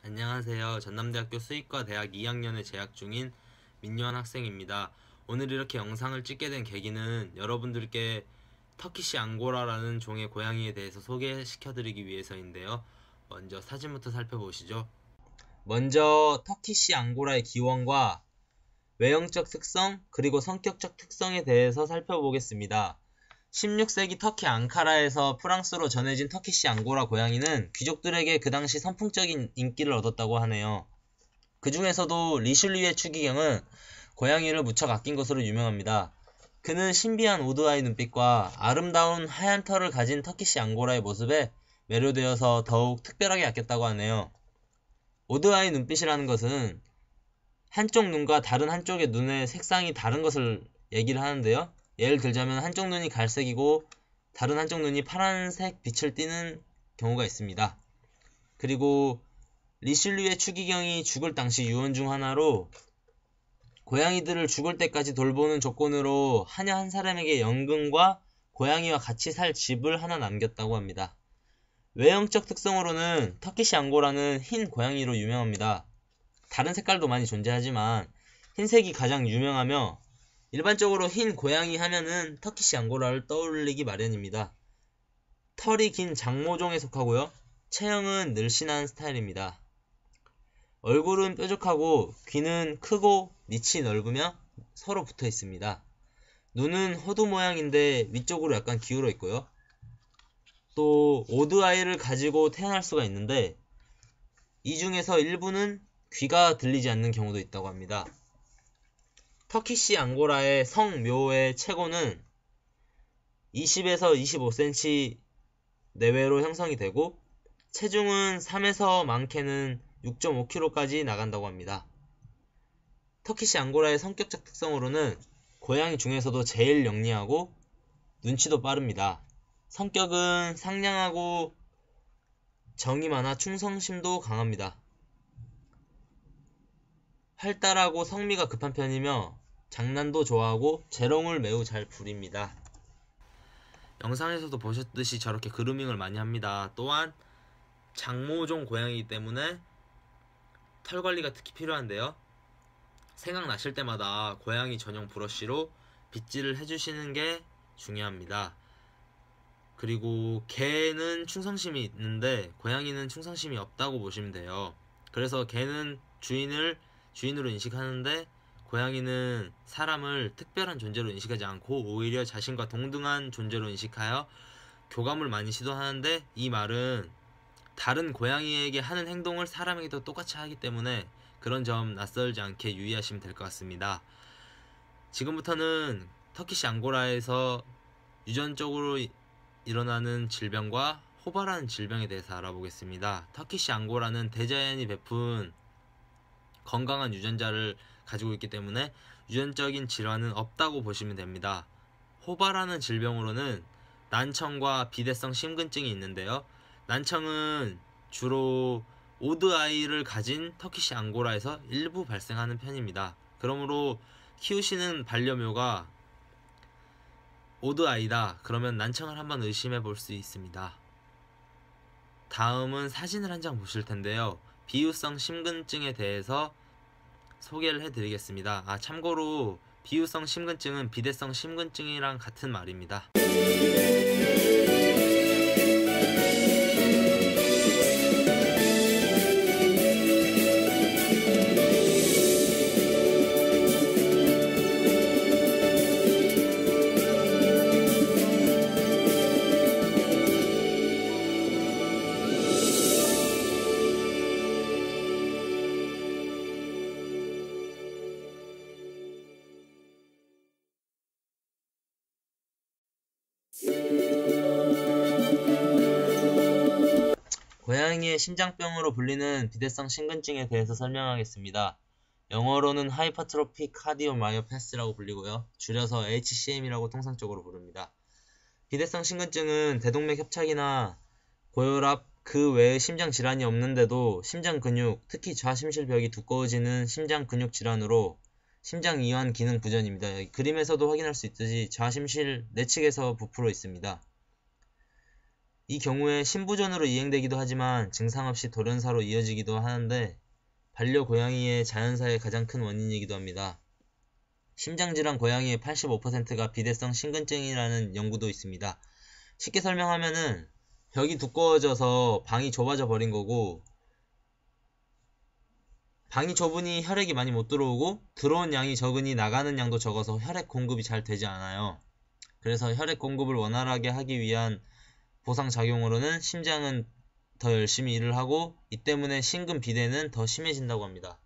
안녕하세요. 전남대학교 수의과 대학 2학년에 재학 중인 민유한 학생입니다. 오늘 이렇게 영상을 찍게 된 계기는 여러분들께 터키시 앙고라라는 종의 고양이에 대해서 소개시켜드리기 위해서인데요. 먼저 사진부터 살펴보시죠. 먼저 터키시 앙고라의 기원과 외형적 특성 그리고 성격적 특성에 대해서 살펴보겠습니다. 16세기 터키 앙카라에서 프랑스로 전해진 터키시 앙고라 고양이는 귀족들에게 그 당시 선풍적인 인기를 얻었다고 하네요. 그 중에서도 리슐리의 추기경은 고양이를 무척 아낀 것으로 유명합니다. 그는 신비한 오드아이 눈빛과 아름다운 하얀 털을 가진 터키시 앙고라의 모습에 매료되어서 더욱 특별하게 아꼈다고 하네요. 오드아이 눈빛이라는 것은 한쪽 눈과 다른 한쪽의 눈의 색상이 다른 것을 얘기를 하는데요. 예를 들자면 한쪽 눈이 갈색이고 다른 한쪽 눈이 파란색 빛을 띠는 경우가 있습니다. 그리고 리슐리의 추기경이 죽을 당시 유언 중 하나로 고양이들을 죽을 때까지 돌보는 조건으로 하녀 한 사람에게 연금과 고양이와 같이 살 집을 하나 남겼다고 합니다. 외형적 특성으로는 터키시 앙고라는 흰 고양이로 유명합니다. 다른 색깔도 많이 존재하지만 흰색이 가장 유명하며 일반적으로 흰 고양이 하면은 터키시 앙고라를 떠올리기 마련입니다. 털이 긴 장모종에 속하고요. 체형은 늘씬한 스타일입니다. 얼굴은 뾰족하고 귀는 크고 밑이 넓으며 서로 붙어 있습니다. 눈은 호두 모양인데 위쪽으로 약간 기울어 있고요. 또 오드아이를 가지고 태어날 수가 있는데 이 중에서 일부는 귀가 들리지 않는 경우도 있다고 합니다. 터키시 앙고라의 성묘의 최고는 20에서 25cm 내외로 형성이 되고 체중은 3에서 많게는 6.5kg까지 나간다고 합니다. 터키시 앙고라의 성격적 특성으로는 고양이 중에서도 제일 영리하고 눈치도 빠릅니다. 성격은 상냥하고 정이 많아 충성심도 강합니다. 활달하고 성미가 급한 편이며 장난도 좋아하고 재롱을 매우 잘 부립니다. 영상에서도 보셨듯이 저렇게 그루밍을 많이 합니다. 또한 장모종 고양이이기 때문에 털 관리가 특히 필요한데요. 생각나실 때마다 고양이 전용 브러쉬로 빗질을 해주시는 게 중요합니다. 그리고 개는 충성심이 있는데 고양이는 충성심이 없다고 보시면 돼요. 그래서 개는 주인으로 인식하는데 고양이는 사람을 특별한 존재로 인식하지 않고 오히려 자신과 동등한 존재로 인식하여 교감을 많이 시도하는데, 이 말은 다른 고양이에게 하는 행동을 사람에게도 똑같이 하기 때문에 그런 점 낯설지 않게 유의하시면 될 것 같습니다. 지금부터는 터키시 앙고라에서 유전적으로 일어나는 질병과 호바라는 질병에 대해서 알아보겠습니다. 터키시 앙고라는 대자연이 베푼 건강한 유전자를 가지고 있기 때문에 유전적인 질환은 없다고 보시면 됩니다. 호바라는 질병으로는 난청과 비대성 심근증이 있는데요. 난청은 주로 오드아이를 가진 터키시 앙고라에서 일부 발생하는 편입니다. 그러므로 키우시는 반려묘가 오드아이다 그러면 난청을 한번 의심해 볼 수 있습니다. 다음은 사진을 한 장 보실 텐데요. 비유성 심근증에 대해서 소개를 해드리겠습니다. 참고로 비유성 심근증은 비대성 심근증이랑 같은 말입니다. 고양이의 심장병으로 불리는 비대성 심근증에 대해서 설명하겠습니다. 영어로는 하이퍼트로픽 카디오마이오패스라고 불리고요. 줄여서 HCM이라고 통상적으로 부릅니다. 비대성 심근증은 대동맥 협착이나 고혈압 그 외의 심장 질환이 없는데도 심장 근육, 특히 좌심실벽이 두꺼워지는 심장 근육 질환으로 심장 이완 기능 부전입니다. 그림에서도 확인할 수 있듯이 좌심실 내측에서 부풀어 있습니다. 이 경우에 심부전으로 이행되기도 하지만 증상 없이 돌연사로 이어지기도 하는데 반려고양이의 자연사의 가장 큰 원인이기도 합니다. 심장질환 고양이의 85%가 비대성 심근증이라는 연구도 있습니다. 쉽게 설명하면은 벽이 두꺼워져서 방이 좁아져 버린 거고, 방이 좁으니 혈액이 많이 못 들어오고 들어온 양이 적으니 나가는 양도 적어서 혈액 공급이 잘 되지 않아요. 그래서 혈액 공급을 원활하게 하기 위한 보상작용으로는 심장은 더 열심히 일을 하고 이 때문에 심근비대는 더 심해진다고 합니다.